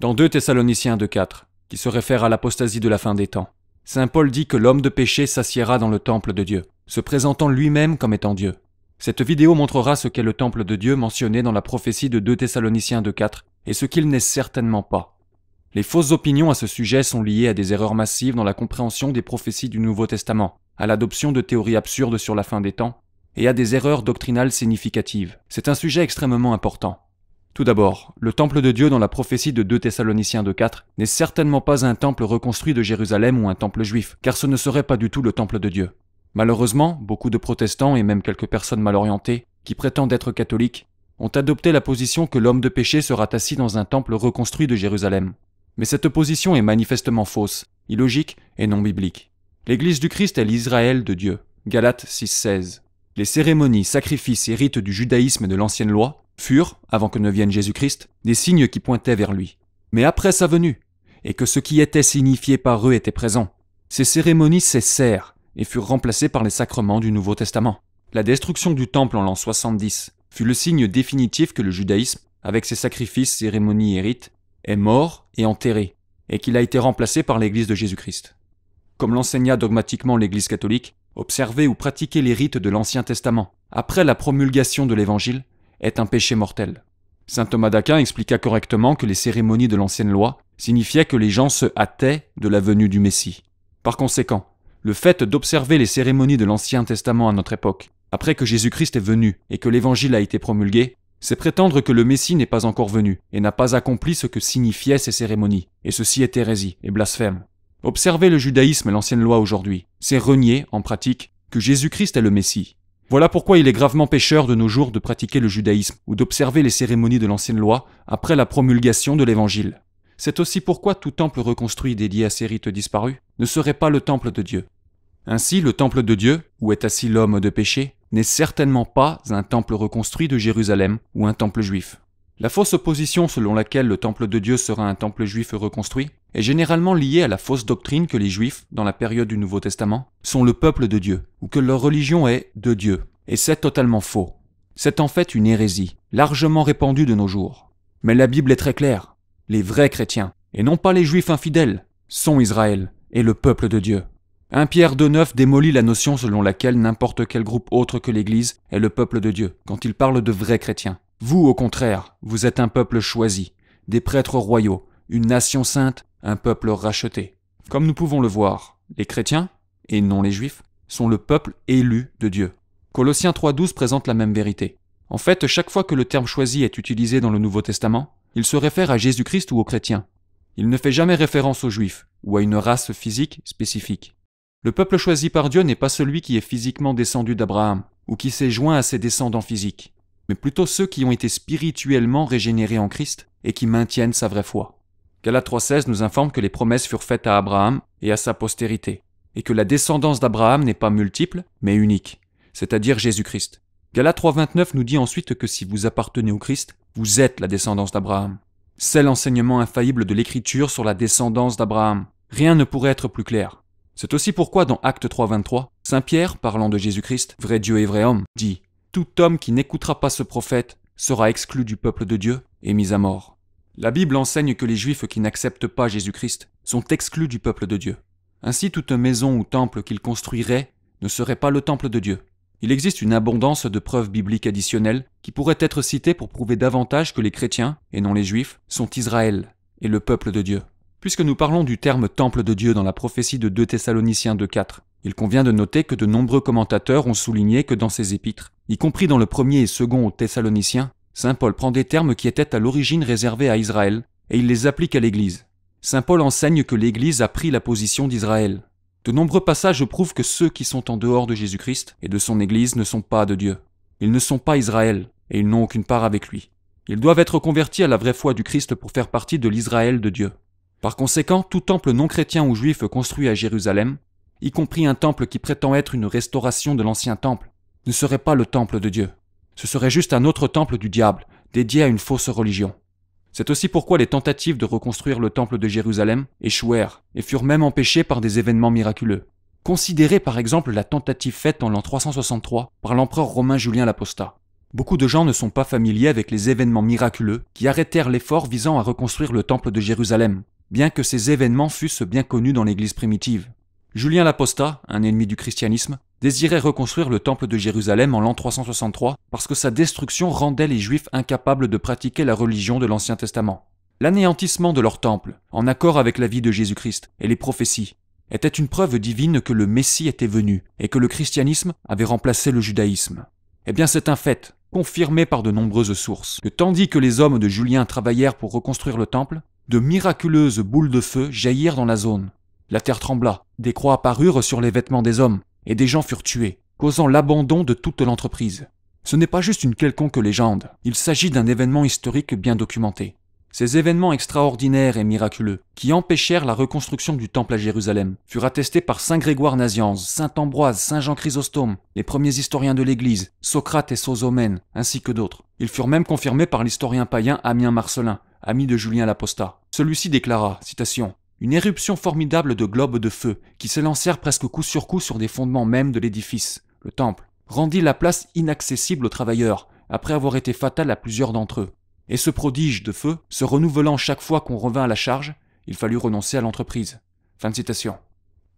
Dans 2 Thessaloniciens 2,4, qui se réfère à l'apostasie de la fin des temps, saint Paul dit que l'homme de péché s'assiera dans le temple de Dieu, se présentant lui-même comme étant Dieu. Cette vidéo montrera ce qu'est le temple de Dieu mentionné dans la prophétie de 2 Thessaloniciens 2,4 et ce qu'il n'est certainement pas. Les fausses opinions à ce sujet sont liées à des erreurs massives dans la compréhension des prophéties du Nouveau Testament, à l'adoption de théories absurdes sur la fin des temps, et à des erreurs doctrinales significatives. C'est un sujet extrêmement important. Tout d'abord, le temple de Dieu dans la prophétie de 2 Thessaloniciens 2,4 n'est certainement pas un temple reconstruit de Jérusalem ou un temple juif, car ce ne serait pas du tout le temple de Dieu. Malheureusement, beaucoup de protestants et même quelques personnes mal orientées, qui prétendent être catholiques, ont adopté la position que l'homme de péché sera assis dans un temple reconstruit de Jérusalem. Mais cette position est manifestement fausse, illogique et non biblique. L'Église du Christ est l'Israël de Dieu. Galates 6,16. Les cérémonies, sacrifices et rites du judaïsme et de l'ancienne loi furent, avant que ne vienne Jésus-Christ, des signes qui pointaient vers lui. Mais après sa venue, et que ce qui était signifié par eux était présent, ces cérémonies cessèrent et furent remplacées par les sacrements du Nouveau Testament. La destruction du temple en l'an 70 fut le signe définitif que le judaïsme, avec ses sacrifices, cérémonies et rites, est mort et enterré, et qu'il a été remplacé par l'Église de Jésus-Christ. Comme l'enseigna dogmatiquement l'Église catholique, observer ou pratiquer les rites de l'Ancien Testament, après la promulgation de l'Évangile, est un péché mortel. Saint Thomas d'Aquin expliqua correctement que les cérémonies de l'ancienne loi signifiaient que les gens se hâtaient de la venue du Messie. Par conséquent, le fait d'observer les cérémonies de l'Ancien Testament à notre époque, après que Jésus-Christ est venu et que l'Évangile a été promulgué, c'est prétendre que le Messie n'est pas encore venu et n'a pas accompli ce que signifiaient ces cérémonies, et ceci est hérésie et blasphème. Observer le judaïsme et l'ancienne loi aujourd'hui, c'est renier, en pratique, que Jésus-Christ est le Messie. Voilà pourquoi il est gravement pécheur de nos jours de pratiquer le judaïsme ou d'observer les cérémonies de l'ancienne loi après la promulgation de l'Évangile. C'est aussi pourquoi tout temple reconstruit dédié à ces rites disparus ne serait pas le temple de Dieu. Ainsi, le temple de Dieu, où est assis l'homme de péché, n'est certainement pas un temple reconstruit de Jérusalem ou un temple juif. La fausse opposition selon laquelle le temple de Dieu sera un temple juif reconstruit est généralement liée à la fausse doctrine que les Juifs, dans la période du Nouveau Testament, sont le peuple de Dieu, ou que leur religion est de Dieu. Et c'est totalement faux. C'est en fait une hérésie, largement répandue de nos jours. Mais la Bible est très claire. Les vrais chrétiens, et non pas les Juifs infidèles, sont Israël et le peuple de Dieu. 1 Pierre 2,9 démolit la notion selon laquelle n'importe quel groupe autre que l'Église est le peuple de Dieu, quand il parle de vrais chrétiens. Vous, au contraire, vous êtes un peuple choisi, des prêtres royaux, une nation sainte, un peuple racheté. Comme nous pouvons le voir, les chrétiens, et non les juifs, sont le peuple élu de Dieu. Colossiens 3,12 présente la même vérité. En fait, chaque fois que le terme choisi est utilisé dans le Nouveau Testament, il se réfère à Jésus-Christ ou aux chrétiens. Il ne fait jamais référence aux juifs, ou à une race physique spécifique. Le peuple choisi par Dieu n'est pas celui qui est physiquement descendu d'Abraham, ou qui s'est joint à ses descendants physiques, mais plutôt ceux qui ont été spirituellement régénérés en Christ et qui maintiennent sa vraie foi. Galates 3,16 nous informe que les promesses furent faites à Abraham et à sa postérité, et que la descendance d'Abraham n'est pas multiple, mais unique, c'est-à-dire Jésus-Christ. Galates 3,29 nous dit ensuite que si vous appartenez au Christ, vous êtes la descendance d'Abraham. C'est l'enseignement infaillible de l'Écriture sur la descendance d'Abraham. Rien ne pourrait être plus clair. C'est aussi pourquoi dans Actes 3,23, saint Pierre, parlant de Jésus-Christ, vrai Dieu et vrai homme, dit « Tout homme qui n'écoutera pas ce prophète sera exclu du peuple de Dieu et mis à mort. » La Bible enseigne que les Juifs qui n'acceptent pas Jésus-Christ sont exclus du peuple de Dieu. Ainsi, toute maison ou temple qu'ils construiraient ne serait pas le temple de Dieu. Il existe une abondance de preuves bibliques additionnelles qui pourraient être citées pour prouver davantage que les chrétiens, et non les Juifs, sont Israël et le peuple de Dieu. Puisque nous parlons du terme « temple de Dieu » dans la prophétie de 2 Thessaloniciens 2,4, il convient de noter que de nombreux commentateurs ont souligné que dans ses épîtres, y compris dans le premier et second aux Thessaloniciens, saint Paul prend des termes qui étaient à l'origine réservés à Israël, et il les applique à l'Église. Saint Paul enseigne que l'Église a pris la position d'Israël. De nombreux passages prouvent que ceux qui sont en dehors de Jésus-Christ et de son Église ne sont pas de Dieu. Ils ne sont pas Israël, et ils n'ont aucune part avec lui. Ils doivent être convertis à la vraie foi du Christ pour faire partie de l'Israël de Dieu. Par conséquent, tout temple non chrétien ou juif construit à Jérusalem, y compris un temple qui prétend être une restauration de l'ancien temple, ne serait pas le temple de Dieu. Ce serait juste un autre temple du diable, dédié à une fausse religion. C'est aussi pourquoi les tentatives de reconstruire le temple de Jérusalem échouèrent et furent même empêchées par des événements miraculeux. Considérez par exemple la tentative faite en l'an 363 par l'empereur romain Julien l'Apostat. Beaucoup de gens ne sont pas familiers avec les événements miraculeux qui arrêtèrent l'effort visant à reconstruire le temple de Jérusalem, bien que ces événements fussent bien connus dans l'Église primitive. Julien l'Apostat, un ennemi du christianisme, désirait reconstruire le temple de Jérusalem en l'an 363 parce que sa destruction rendait les Juifs incapables de pratiquer la religion de l'Ancien Testament. L'anéantissement de leur temple, en accord avec la vie de Jésus-Christ et les prophéties, était une preuve divine que le Messie était venu et que le christianisme avait remplacé le judaïsme. Eh bien c'est un fait, confirmé par de nombreuses sources, que tandis que les hommes de Julien travaillèrent pour reconstruire le temple, de miraculeuses boules de feu jaillirent dans la zone. La terre trembla, des croix apparurent sur les vêtements des hommes, et des gens furent tués, causant l'abandon de toute l'entreprise. Ce n'est pas juste une quelconque légende, il s'agit d'un événement historique bien documenté. Ces événements extraordinaires et miraculeux, qui empêchèrent la reconstruction du temple à Jérusalem, furent attestés par saint Grégoire Nazianze, saint Ambroise, saint Jean Chrysostome, les premiers historiens de l'Église, Socrate et Sosomène, ainsi que d'autres. Ils furent même confirmés par l'historien païen Ammien Marcellin, ami de Julien l'Apostat. Celui-ci déclara, citation, « Une éruption formidable de globes de feu, qui s'élancèrent presque coup sur coup sur des fondements même de l'édifice, le temple, rendit la place inaccessible aux travailleurs, après avoir été fatale à plusieurs d'entre eux. Et ce prodige de feu, se renouvelant chaque fois qu'on revint à la charge, il fallut renoncer à l'entreprise. » Fin de citation.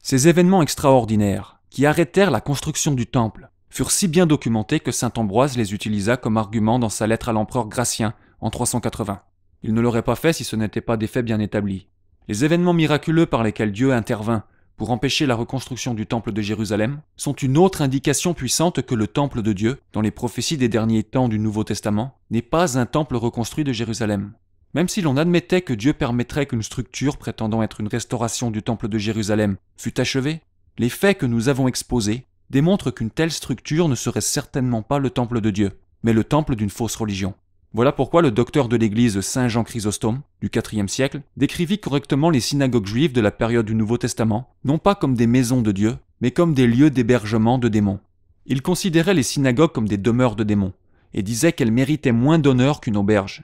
Ces événements extraordinaires, qui arrêtèrent la construction du temple, furent si bien documentés que saint Ambroise les utilisa comme argument dans sa lettre à l'empereur Gratien en 380. Il ne l'aurait pas fait si ce n'était pas des faits bien établis. Les événements miraculeux par lesquels Dieu intervint pour empêcher la reconstruction du temple de Jérusalem sont une autre indication puissante que le temple de Dieu, dans les prophéties des derniers temps du Nouveau Testament, n'est pas un temple reconstruit de Jérusalem. Même si l'on admettait que Dieu permettrait qu'une structure prétendant être une restauration du temple de Jérusalem fût achevée, les faits que nous avons exposés démontrent qu'une telle structure ne serait certainement pas le temple de Dieu, mais le temple d'une fausse religion. Voilà pourquoi le docteur de l'Église saint Jean Chrysostome, du IVe siècle, décrivit correctement les synagogues juives de la période du Nouveau Testament, non pas comme des maisons de Dieu, mais comme des lieux d'hébergement de démons. Il considérait les synagogues comme des demeures de démons, et disait qu'elles méritaient moins d'honneur qu'une auberge.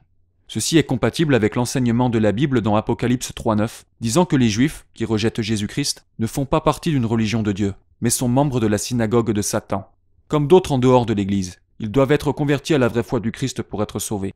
Ceci est compatible avec l'enseignement de la Bible dans Apocalypse 3.9, disant que les Juifs, qui rejettent Jésus-Christ, ne font pas partie d'une religion de Dieu, mais sont membres de la synagogue de Satan. Comme d'autres en dehors de l'Église, ils doivent être convertis à la vraie foi du Christ pour être sauvés.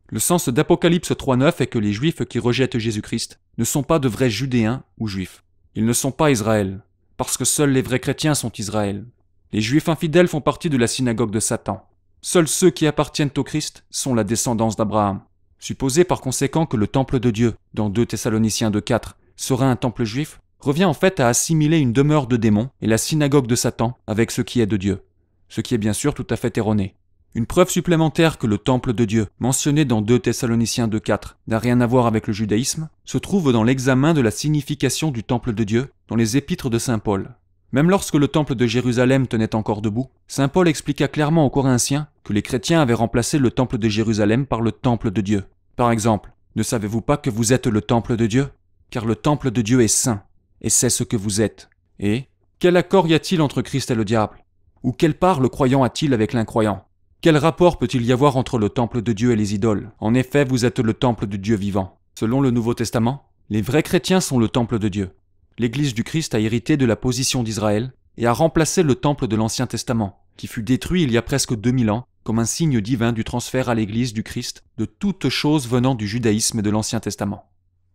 Le sens d'Apocalypse 3.9 est que les Juifs qui rejettent Jésus-Christ ne sont pas de vrais Judéens ou Juifs. Ils ne sont pas Israël, parce que seuls les vrais chrétiens sont Israël. Les Juifs infidèles font partie de la synagogue de Satan. Seuls ceux qui appartiennent au Christ sont la descendance d'Abraham. Supposer par conséquent que le temple de Dieu, dans 2 Thessaloniciens 2.4, sera un temple juif, revient en fait à assimiler une demeure de démons et la synagogue de Satan avec ce qui est de Dieu. Ce qui est bien sûr tout à fait erroné. Une preuve supplémentaire que le temple de Dieu, mentionné dans 2 Thessaloniciens 2.4, n'a rien à voir avec le judaïsme, se trouve dans l'examen de la signification du temple de Dieu dans les épîtres de saint Paul. Même lorsque le temple de Jérusalem tenait encore debout, saint Paul expliqua clairement aux Corinthiens que les chrétiens avaient remplacé le temple de Jérusalem par le temple de Dieu. Par exemple, ne savez-vous pas que vous êtes le temple de Dieu ? Car le temple de Dieu est saint, et c'est ce que vous êtes. Et quel accord y a-t-il entre Christ et le diable ? Ou quelle part le croyant a-t-il avec l'incroyant ? Quel rapport peut-il y avoir entre le temple de Dieu et les idoles ? En effet, vous êtes le temple de Dieu vivant. Selon le Nouveau Testament, les vrais chrétiens sont le temple de Dieu. L'Église du Christ a hérité de la position d'Israël et a remplacé le temple de l'Ancien Testament, qui fut détruit il y a presque 2000 ans, comme un signe divin du transfert à l'Église du Christ de toutes choses venant du judaïsme et de l'Ancien Testament.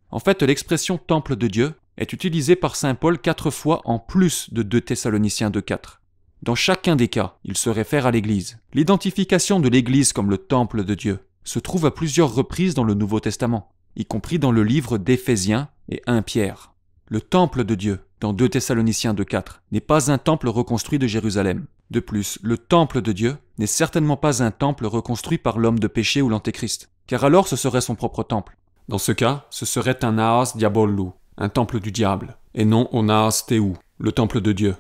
En fait, l'expression « temple de Dieu » est utilisée par saint Paul 4 fois en plus de 2 Thessaloniciens 2.4. Dans chacun des cas, il se réfère à l'Église. L'identification de l'Église comme le temple de Dieu se trouve à plusieurs reprises dans le Nouveau Testament, y compris dans le livre d'Éphésiens et 1 Pierre. Le temple de Dieu, dans 2 Thessaloniciens 2.4, n'est pas un temple reconstruit de Jérusalem. De plus, le temple de Dieu n'est certainement pas un temple reconstruit par l'homme de péché ou l'antéchrist, car alors ce serait son propre temple. Dans ce cas, ce serait un naos diabolou, un temple du diable, et non un naos théou, le temple de Dieu.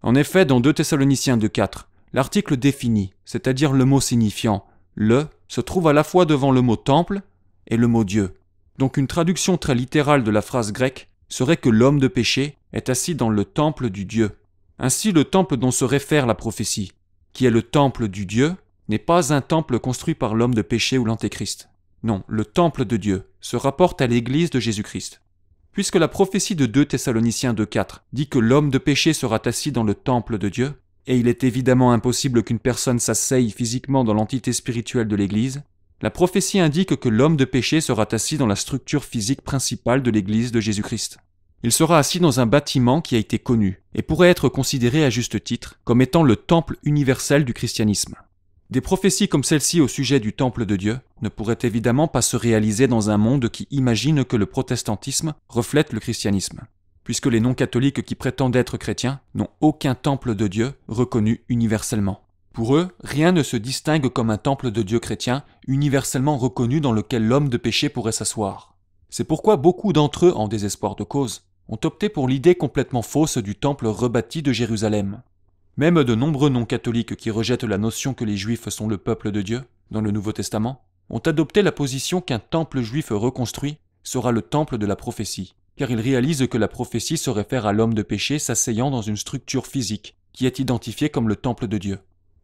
En effet, dans 2 Thessaloniciens 2.4, l'article défini, c'est-à-dire le mot signifiant « le », se trouve à la fois devant le mot « temple » et le mot « Dieu ». Donc une traduction très littérale de la phrase grecque serait que l'homme de péché est assis dans le temple du Dieu. Ainsi, le temple dont se réfère la prophétie, qui est le temple du Dieu, n'est pas un temple construit par l'homme de péché ou l'antéchrist. Non, le temple de Dieu se rapporte à l'Église de Jésus-Christ. Puisque la prophétie de 2 Thessaloniciens 2.4 dit que l'homme de péché sera assis dans le temple de Dieu, et il est évidemment impossible qu'une personne s'asseye physiquement dans l'entité spirituelle de l'Église, la prophétie indique que l'homme de péché sera assis dans la structure physique principale de l'Église de Jésus-Christ. Il sera assis dans un bâtiment qui a été connu et pourrait être considéré à juste titre comme étant le temple universel du christianisme. Des prophéties comme celle-ci au sujet du temple de Dieu ne pourraient évidemment pas se réaliser dans un monde qui imagine que le protestantisme reflète le christianisme, puisque les non-catholiques qui prétendent être chrétiens n'ont aucun temple de Dieu reconnu universellement. Pour eux, rien ne se distingue comme un temple de Dieu chrétien universellement reconnu dans lequel l'homme de péché pourrait s'asseoir. C'est pourquoi beaucoup d'entre eux, en désespoir de cause, ont opté pour l'idée complètement fausse du temple rebâti de Jérusalem. Même de nombreux non-catholiques qui rejettent la notion que les Juifs sont le peuple de Dieu, dans le Nouveau Testament, ont adopté la position qu'un temple juif reconstruit sera le temple de la prophétie, car ils réalisent que la prophétie se réfère à l'homme de péché s'asseyant dans une structure physique, qui est identifiée comme le temple de Dieu.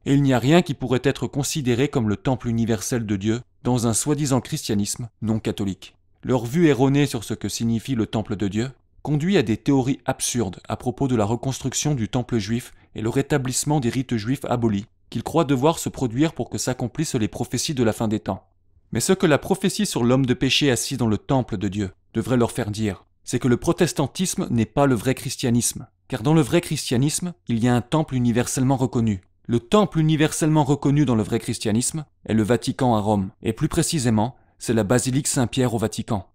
Et il n'y a rien qui pourrait être considéré comme le temple universel de Dieu dans un soi-disant christianisme non catholique. Leur vue erronée sur ce que signifie le temple de Dieu conduit à des théories absurdes à propos de la reconstruction du temple juif et le rétablissement des rites juifs abolis, qu'ils croient devoir se produire pour que s'accomplissent les prophéties de la fin des temps. Mais ce que la prophétie sur l'homme de péché assis dans le temple de Dieu devrait leur faire dire, c'est que le protestantisme n'est pas le vrai christianisme, car dans le vrai christianisme, il y a un temple universellement reconnu. Le temple universellement reconnu dans le vrai christianisme est le Vatican à Rome, et plus précisément, c'est la basilique Saint-Pierre au Vatican.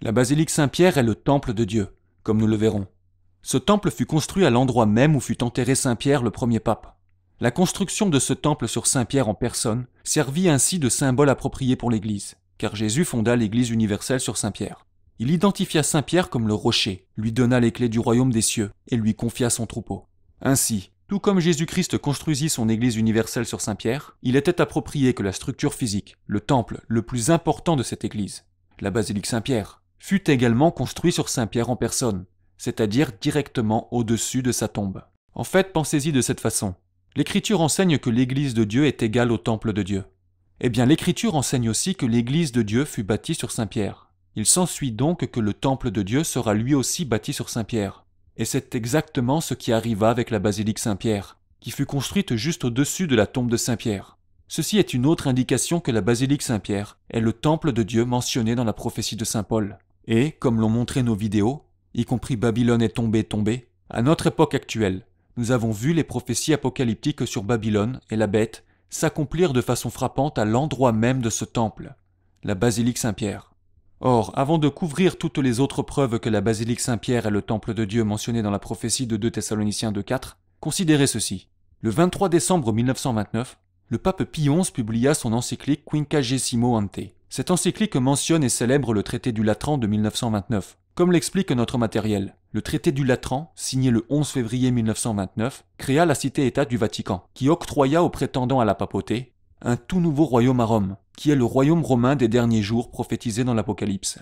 La basilique Saint-Pierre est le temple de Dieu, comme nous le verrons. Ce temple fut construit à l'endroit même où fut enterré Saint-Pierre, le premier pape. La construction de ce temple sur Saint-Pierre en personne servit ainsi de symbole approprié pour l'Église, car Jésus fonda l'Église universelle sur Saint-Pierre. Il identifia Saint-Pierre comme le rocher, lui donna les clés du royaume des cieux et lui confia son troupeau. Ainsi, tout comme Jésus-Christ construisit son Église universelle sur Saint-Pierre, il était approprié que la structure physique, le temple le plus important de cette Église, la basilique Saint-Pierre, fut également construit sur Saint-Pierre en personne, c'est-à-dire directement au-dessus de sa tombe. En fait, pensez-y de cette façon. L'Écriture enseigne que l'Église de Dieu est égale au temple de Dieu. Eh bien, l'Écriture enseigne aussi que l'Église de Dieu fut bâtie sur Saint-Pierre. Il s'ensuit donc que le temple de Dieu sera lui aussi bâti sur Saint-Pierre. Et c'est exactement ce qui arriva avec la basilique Saint-Pierre, qui fut construite juste au-dessus de la tombe de Saint-Pierre. Ceci est une autre indication que la basilique Saint-Pierre est le temple de Dieu mentionné dans la prophétie de Saint Paul. Et, comme l'ont montré nos vidéos, y compris Babylone est tombée, à notre époque actuelle, nous avons vu les prophéties apocalyptiques sur Babylone et la bête s'accomplir de façon frappante à l'endroit même de ce temple, la basilique Saint-Pierre. Or, avant de couvrir toutes les autres preuves que la basilique Saint-Pierre est le temple de Dieu mentionné dans la prophétie de 2 Thessaloniciens 2,4, considérez ceci. Le 23 décembre 1929, le pape Pie XI publia son encyclique Quinquagesimo Ante. Cette encyclique mentionne et célèbre le traité du Latran de 1929. Comme l'explique notre matériel, le traité du Latran, signé le 11 février 1929, créa la cité-État du Vatican, qui octroya aux prétendants à la papauté un tout nouveau royaume à Rome, qui est le royaume romain des derniers jours prophétisé dans l'Apocalypse.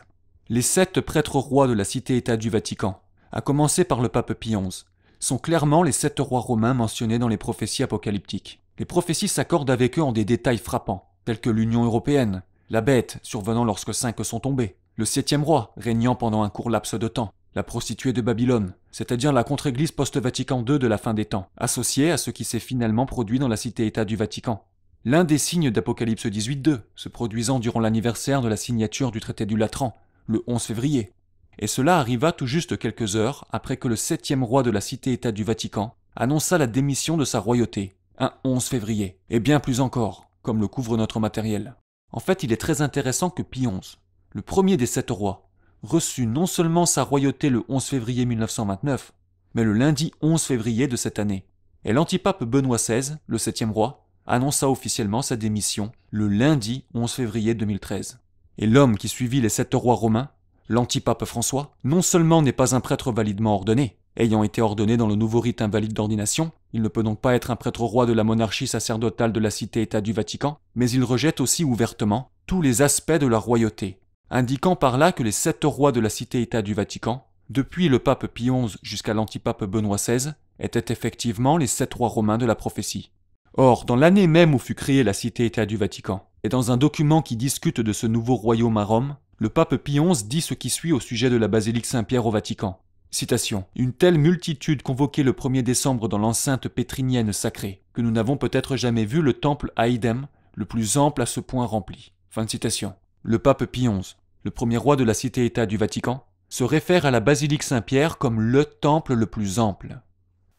Les 7 prêtres rois de la cité-État du Vatican, à commencer par le pape Pie XI, sont clairement les 7 rois romains mentionnés dans les prophéties apocalyptiques. Les prophéties s'accordent avec eux en des détails frappants, tels que l'Union européenne, la bête survenant lorsque 5 sont tombés, le 7e roi régnant pendant un court laps de temps, la prostituée de Babylone, c'est-à-dire la contre-église post-Vatican II de la fin des temps, associée à ce qui s'est finalement produit dans la cité-État du Vatican. L'un des signes d'Apocalypse 18.2, se produisant durant l'anniversaire de la signature du traité du Latran, le 11 février. Et cela arriva tout juste quelques heures après que le 7e roi de la cité-État du Vatican annonça la démission de sa royauté, un 11 février, et bien plus encore, comme le couvre notre matériel. En fait, il est très intéressant que Pie XI, le premier des 7 rois, reçut non seulement sa royauté le 11 février 1929, mais le lundi 11 février de cette année. Et l'antipape Benoît XVI, le 7e roi, annonça officiellement sa démission le lundi 11 février 2013. Et l'homme qui suivit les 7 rois romains, l'antipape François, non seulement n'est pas un prêtre validement ordonné, ayant été ordonné dans le nouveau rite invalide d'ordination, il ne peut donc pas être un prêtre roi de la monarchie sacerdotale de la cité-État du Vatican, mais il rejette aussi ouvertement tous les aspects de la royauté, indiquant par là que les 7 rois de la cité-État du Vatican, depuis le pape Pie XI jusqu'à l'antipape Benoît XVI, étaient effectivement les 7 rois romains de la prophétie. Or, dans l'année même où fut créée la cité-État du Vatican, et dans un document qui discute de ce nouveau royaume à Rome, le pape Pie XI dit ce qui suit au sujet de la basilique Saint-Pierre au Vatican. Citation. « Une telle multitude convoquée le 1er décembre dans l'enceinte pétrinienne sacrée, que nous n'avons peut-être jamais vu le temple à Édem, le plus ample à ce point rempli. » Fin de citation. Le pape Pie XI, le premier roi de la cité-État du Vatican, se réfère à la basilique Saint-Pierre comme le temple le plus ample.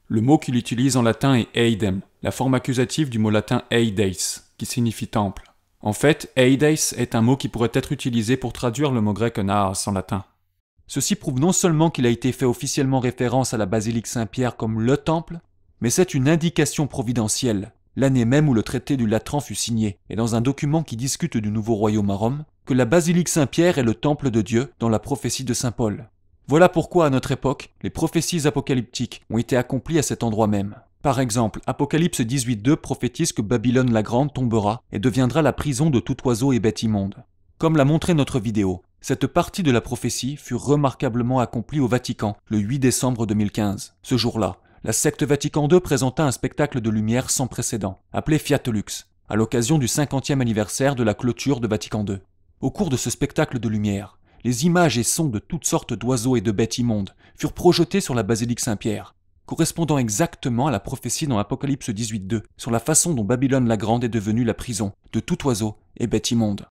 Le mot qu'il utilise en latin est eidem, la forme accusative du mot latin eideis, qui signifie temple. En fait, eideis est un mot qui pourrait être utilisé pour traduire le mot grec naas en latin. Ceci prouve non seulement qu'il a été fait officiellement référence à la basilique Saint-Pierre comme le temple, mais c'est une indication providentielle, l'année même où le traité du Latran fut signé, et dans un document qui discute du nouveau royaume à Rome, que la basilique Saint-Pierre est le temple de Dieu dans la prophétie de saint Paul. Voilà pourquoi à notre époque, les prophéties apocalyptiques ont été accomplies à cet endroit même. Par exemple, Apocalypse 18.2 prophétise que Babylone la Grande tombera et deviendra la prison de tout oiseau et bête immonde. Comme l'a montré notre vidéo, cette partie de la prophétie fut remarquablement accomplie au Vatican le 8 décembre 2015. Ce jour-là, la secte Vatican II présenta un spectacle de lumière sans précédent, appelé Fiat Lux, à l'occasion du 50e anniversaire de la clôture de Vatican II. Au cours de ce spectacle de lumière, les images et sons de toutes sortes d'oiseaux et de bêtes immondes furent projetés sur la basilique Saint-Pierre, correspondant exactement à la prophétie dans Apocalypse 18.2 sur la façon dont Babylone la Grande est devenue la prison de tout oiseau et bête immonde.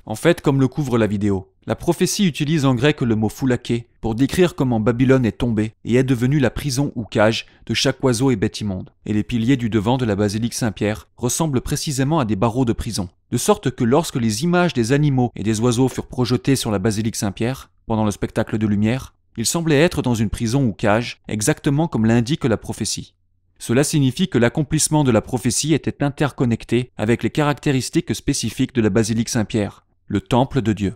En fait, comme le couvre la vidéo, la prophétie utilise en grec le mot foulaké pour décrire comment Babylone est tombée et est devenue la prison ou cage de chaque oiseau et bête immonde. Et les piliers du devant de la basilique Saint-Pierre ressemblent précisément à des barreaux de prison, de sorte que lorsque les images des animaux et des oiseaux furent projetées sur la basilique Saint-Pierre, pendant le spectacle de lumière, ils semblaient être dans une prison ou cage, exactement comme l'indique la prophétie. Cela signifie que l'accomplissement de la prophétie était interconnecté avec les caractéristiques spécifiques de la basilique Saint-Pierre, le temple de Dieu.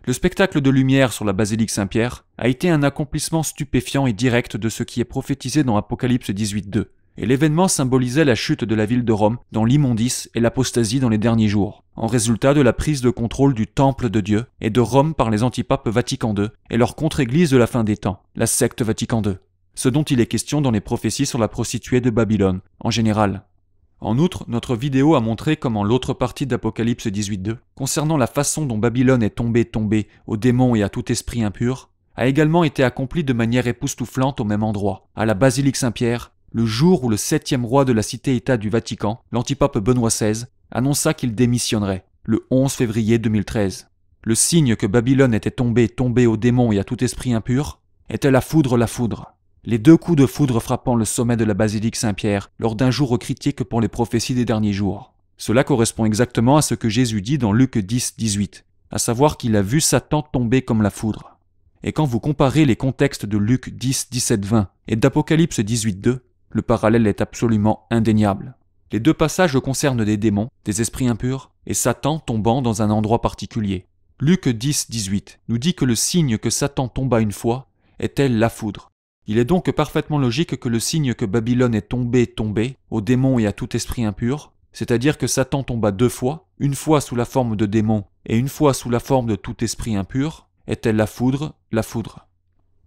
Le spectacle de lumière sur la basilique Saint-Pierre a été un accomplissement stupéfiant et direct de ce qui est prophétisé dans Apocalypse 18.2, et l'événement symbolisait la chute de la ville de Rome dans l'immondice et l'apostasie dans les derniers jours, en résultat de la prise de contrôle du temple de Dieu et de Rome par les antipapes Vatican II et leur contre-église de la fin des temps, la secte Vatican II, ce dont il est question dans les prophéties sur la prostituée de Babylone, en général. En outre, notre vidéo a montré comment l'autre partie d'Apocalypse 18.2, concernant la façon dont Babylone est tombée aux démons et à tout esprit impur, a également été accomplie de manière époustouflante au même endroit, à la basilique Saint-Pierre, le jour où le 7e roi de la cité-État du Vatican, l'antipape Benoît XVI, annonça qu'il démissionnerait, le 11 février 2013. Le signe que Babylone était tombée aux démons et à tout esprit impur, était la foudre. Les 2 coups de foudre frappant le sommet de la basilique Saint-Pierre lors d'un jour critique pour les prophéties des derniers jours. Cela correspond exactement à ce que Jésus dit dans Luc 10.18, à savoir qu'il a vu Satan tomber comme la foudre. Et quand vous comparez les contextes de Luc 10.17-20 et d'Apocalypse 18.2, le parallèle est absolument indéniable. Les 2 passages concernent des démons, des esprits impurs, et Satan tombant dans un endroit particulier. Luc 10.18 nous dit que le signe que Satan tomba une fois était la foudre. Il est donc parfaitement logique que le signe que Babylone est tombée aux démons et à tout esprit impur, c'est-à-dire que Satan tomba 2 fois, une fois sous la forme de démon et une fois sous la forme de tout esprit impur, était la foudre.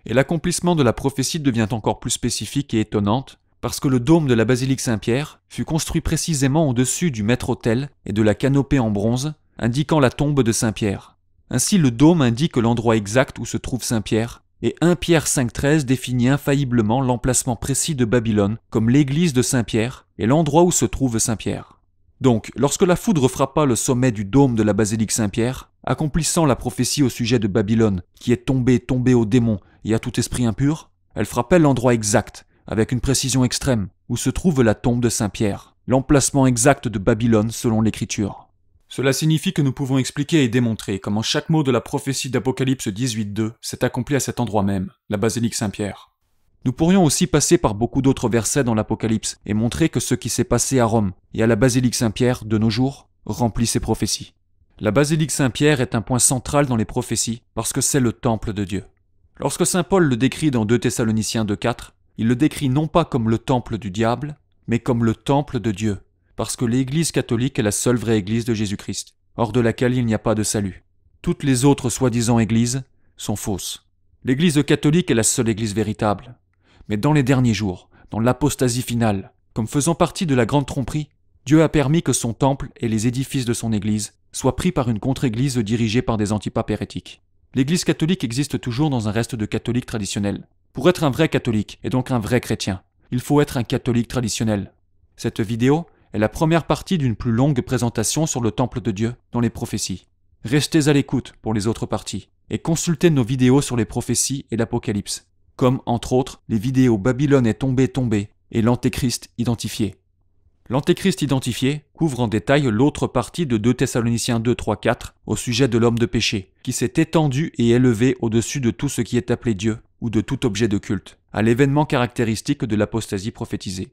Et l'accomplissement de la prophétie devient encore plus spécifique et étonnante, parce que le dôme de la basilique Saint-Pierre fut construit précisément au-dessus du maître-autel et de la canopée en bronze, indiquant la tombe de Saint-Pierre. Ainsi le dôme indique l'endroit exact où se trouve Saint-Pierre, et 1 Pierre 5.13 définit infailliblement l'emplacement précis de Babylone comme l'église de Saint-Pierre et l'endroit où se trouve Saint-Pierre. Donc, lorsque la foudre frappa le sommet du dôme de la basilique Saint-Pierre, accomplissant la prophétie au sujet de Babylone, qui est tombée aux démons et à tout esprit impur, elle frappait l'endroit exact, avec une précision extrême, où se trouve la tombe de Saint-Pierre, l'emplacement exact de Babylone selon l'Écriture. Cela signifie que nous pouvons expliquer et démontrer comment chaque mot de la prophétie d'Apocalypse 18.2 s'est accompli à cet endroit même, la basilique Saint-Pierre. Nous pourrions aussi passer par beaucoup d'autres versets dans l'Apocalypse et montrer que ce qui s'est passé à Rome et à la basilique Saint-Pierre de nos jours remplit ces prophéties. La basilique Saint-Pierre est un point central dans les prophéties parce que c'est le temple de Dieu. Lorsque saint Paul le décrit dans 2 Thessaloniciens 2,4, il le décrit non pas comme le temple du diable, mais comme le temple de Dieu, parce que l'Église catholique est la seule vraie Église de Jésus-Christ, hors de laquelle il n'y a pas de salut. Toutes les autres soi-disant églises sont fausses. L'Église catholique est la seule Église véritable. Mais dans les derniers jours, dans l'apostasie finale, comme faisant partie de la grande tromperie, Dieu a permis que son temple et les édifices de son Église soient pris par une contre-église dirigée par des antipapes hérétiques. L'Église catholique existe toujours dans un reste de catholiques traditionnels. Pour être un vrai catholique, et donc un vrai chrétien, il faut être un catholique traditionnel. Cette vidéo est la première partie d'une plus longue présentation sur le temple de Dieu dans les prophéties. Restez à l'écoute pour les autres parties, et consultez nos vidéos sur les prophéties et l'Apocalypse, comme entre autres les vidéos Babylone est tombée et l'Antéchrist identifié. L'Antéchrist identifié couvre en détail l'autre partie de 2 Thessaloniciens 2, 3, 4 au sujet de l'homme de péché, qui s'est étendu et élevé au-dessus de tout ce qui est appelé Dieu ou de tout objet de culte, à l'événement caractéristique de l'apostasie prophétisée.